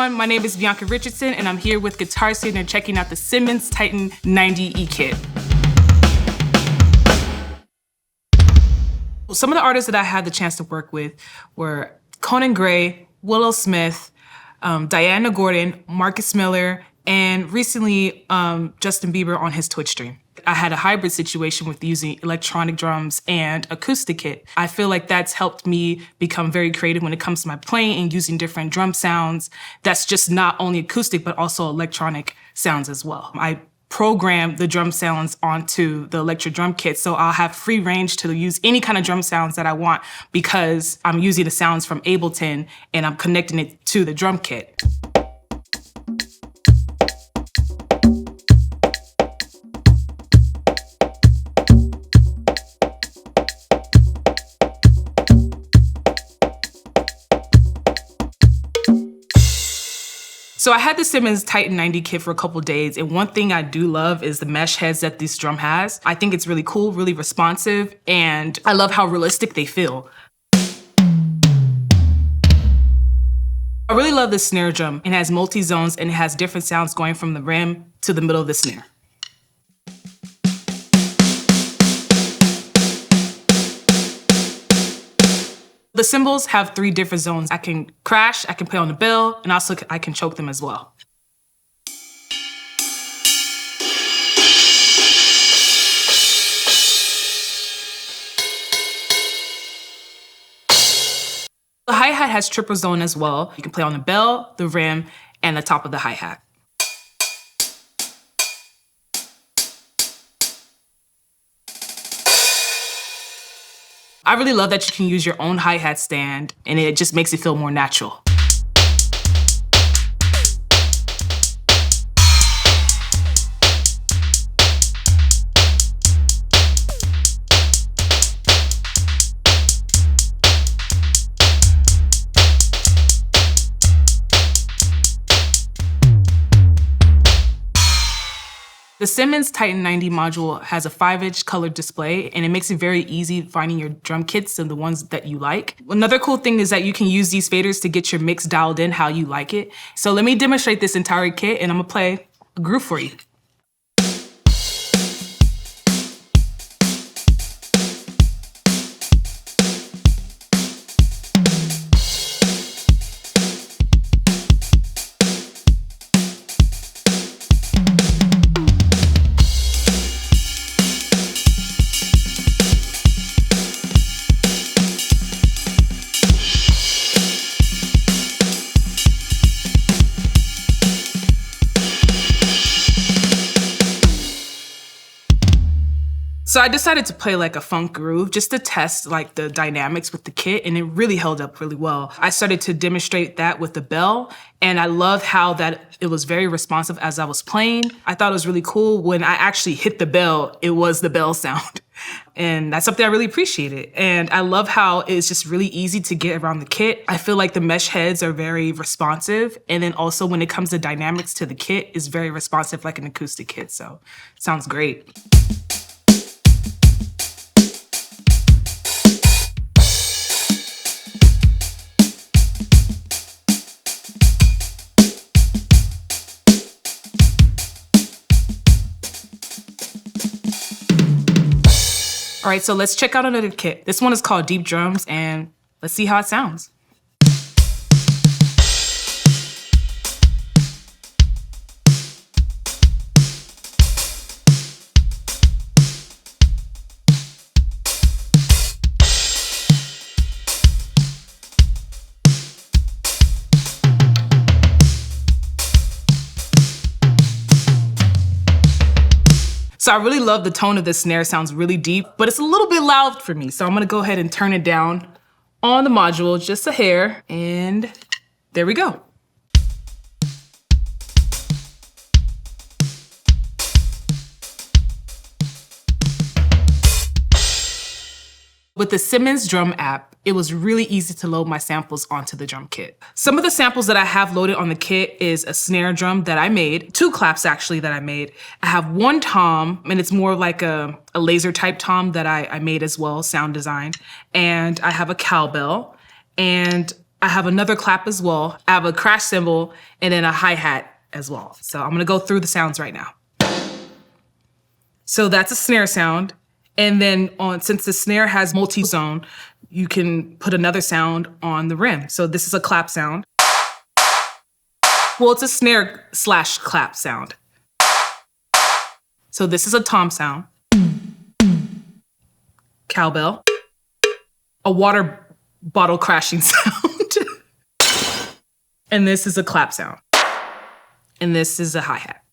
everyone, my name is Bianca Richardson and I'm here with guitarcenter checking out the Simmons Titan 90E kit. Some of the artists that I had the chance to work with were Conan Gray, Willow Smith, Diana Gordon, Marcus Miller, and recently Justin Bieber on his Twitch stream. I had a hybrid situation with using electronic drums and acoustic kit. I feel like that's helped me become very creative when it comes to my playing and using different drum sounds. That's just not only acoustic, but also electronic sounds as well. I program the drum sounds onto the electric drum kit, so I'll have free range to use any kind of drum sounds that I want because I'm using the sounds from Ableton and I'm connecting it to the drum kit. So I had the Simmons Titan 90 kit for a couple days, and one thing I do love is the mesh heads that this drum has. I think it's really cool, really responsive, and I love how realistic they feel. I really love the snare drum. It has multi-zones and it has different sounds going from the rim to the middle of the snare. The cymbals have 3 different zones. I can crash, I can play on the bell, and also I can choke them as well. The hi-hat has triple zone as well. You can play on the bell, the rim, and the top of the hi-hat. I really love that you can use your own hi-hat stand and it just makes it feel more natural. The Simmons Titan 90 module has a 5-inch colored display and it makes it very easy finding your drum kits and the ones that you like. Another cool thing is that you can use these faders to get your mix dialed in how you like it. So let me demonstrate this entire kit and I'm gonna play a groove for you. So I decided to play like a funk groove just to test like the dynamics with the kit, and it really held up really well. I started to demonstrate that with the bell, and I loved how that it was very responsive as I was playing. I thought it was really cool when I actually hit the bell, it was the bell sound. And that's something I really appreciated. And I love how it's just really easy to get around the kit. I feel like the mesh heads are very responsive. And then also when it comes to dynamics to the kit, it's very responsive like an acoustic kit. So it sounds great. All right, so let's check out another kit. This one is called Deep Drums, and let's see how it sounds. So I really love the tone of the snare. Sounds really deep, but it's a little bit loud for me. So I'm gonna go ahead and turn it down on the module just a hair, and there we go. With the Simmons Drum app, it was really easy to load my samples onto the drum kit. Some of the samples that I have loaded on the kit is a snare drum that I made, 2 claps actually that I made. I have 1 tom, and it's more like a laser type tom that I made as well, sound design. And I have a cowbell, and I have another clap as well. I have a crash cymbal and then a hi-hat as well. So I'm gonna go through the sounds right now. So that's a snare sound. And then since the snare has multi-zone, you can put another sound on the rim. So this is a clap sound. Well, it's a snare / clap sound. So this is a tom sound. Cowbell. A water bottle crashing sound. And this is a clap sound. And this is a hi-hat.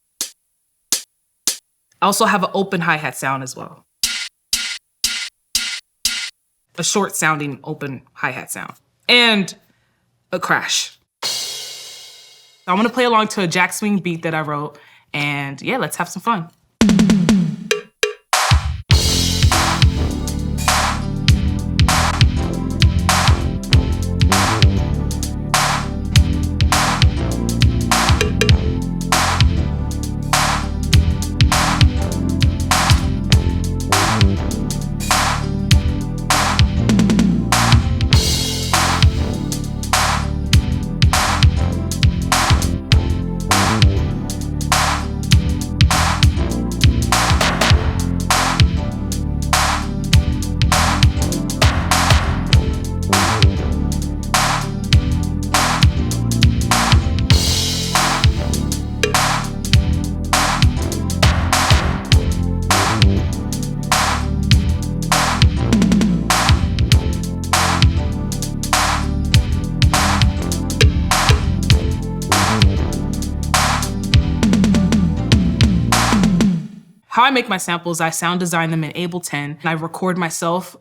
I also have an open hi-hat sound as well. A short sounding open hi-hat sound. And a crash. I'm gonna play along to a jack swing beat that I wrote. And yeah, let's have some fun. How I make my samples, I sound design them in Ableton, and I record myself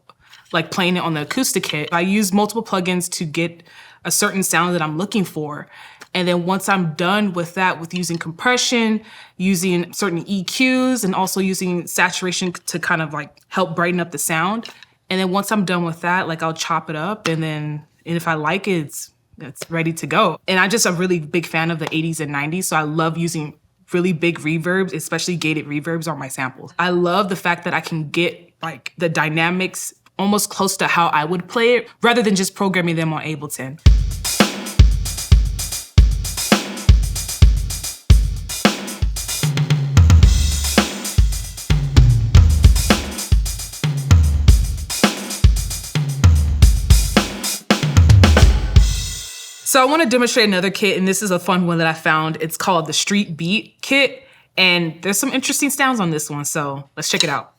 like playing it on the acoustic kit. I use multiple plugins to get a certain sound that I'm looking for. And then once I'm done with that, with using compression, using certain EQs, and also using saturation to kind of like help brighten up the sound. And then once I'm done with that, like I'll chop it up, and if I like it, it's ready to go. And I'm just a really big fan of the 80s and 90s, so I love using really big reverbs, especially gated reverbs on my samples. I love the fact that I can get like the dynamics almost close to how I would play it, rather than just programming them on Ableton. So I want to demonstrate another kit, and this is a fun one that I found. It's called the Street Beat Kit, and there's some interesting sounds on this one, so let's check it out.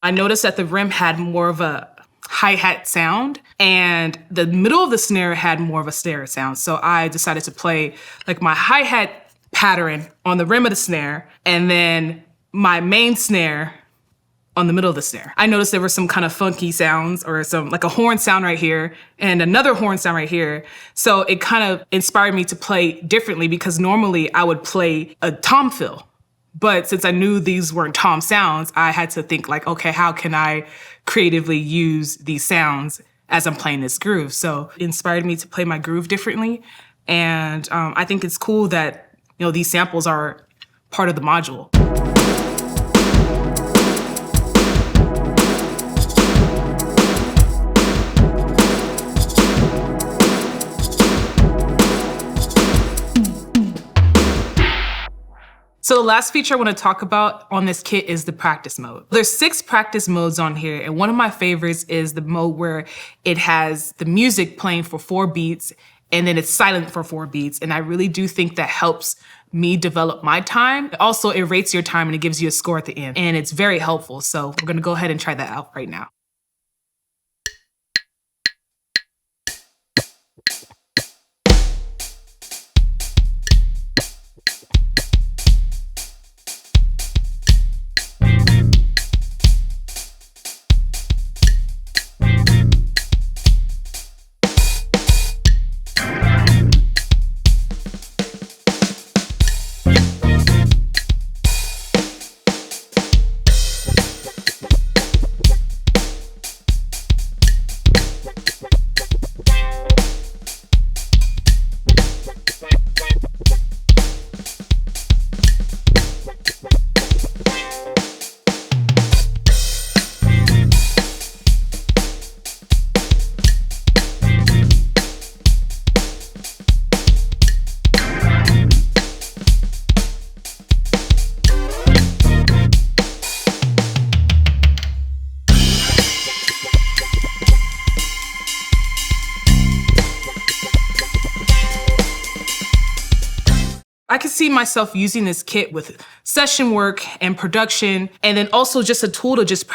I noticed that the rim had more of a hi-hat sound, and the middle of the snare had more of a snare sound. So I decided to play like my hi-hat pattern on the rim of the snare, and then my main snare on the middle of the snare. I noticed there were some kind of funky sounds, or some like a horn sound right here and another horn sound right here. So it kind of inspired me to play differently, because normally I would play a tom fill. But since I knew these weren't tom sounds, I had to think like, okay, how can I creatively use these sounds as I'm playing this groove? So it inspired me to play my groove differently. And I think it's cool that, you know, these samples are part of the module. So the last feature I want to talk about on this kit is the practice mode. There's 6 practice modes on here, and one of my favorites is the mode where it has the music playing for 4 beats and then it's silent for 4 beats. And I really do think that helps me develop my time. Also, it rates your time and it gives you a score at the end, and it's very helpful. So we're gonna go ahead and try that out right now. I can see myself using this kit with session work and production, and then also just a tool to just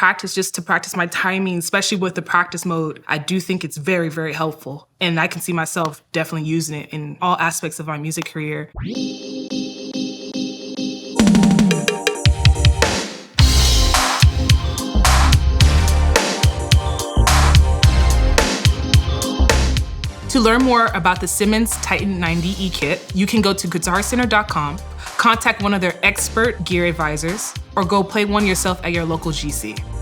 to practice my timing, especially with the practice mode. I do think it's very, very helpful. And I can see myself definitely using it in all aspects of my music career. To learn more about the Simmons Titan 90E kit, you can go to guitarcenter.com, contact one of their expert gear advisors, or go play one yourself at your local GC.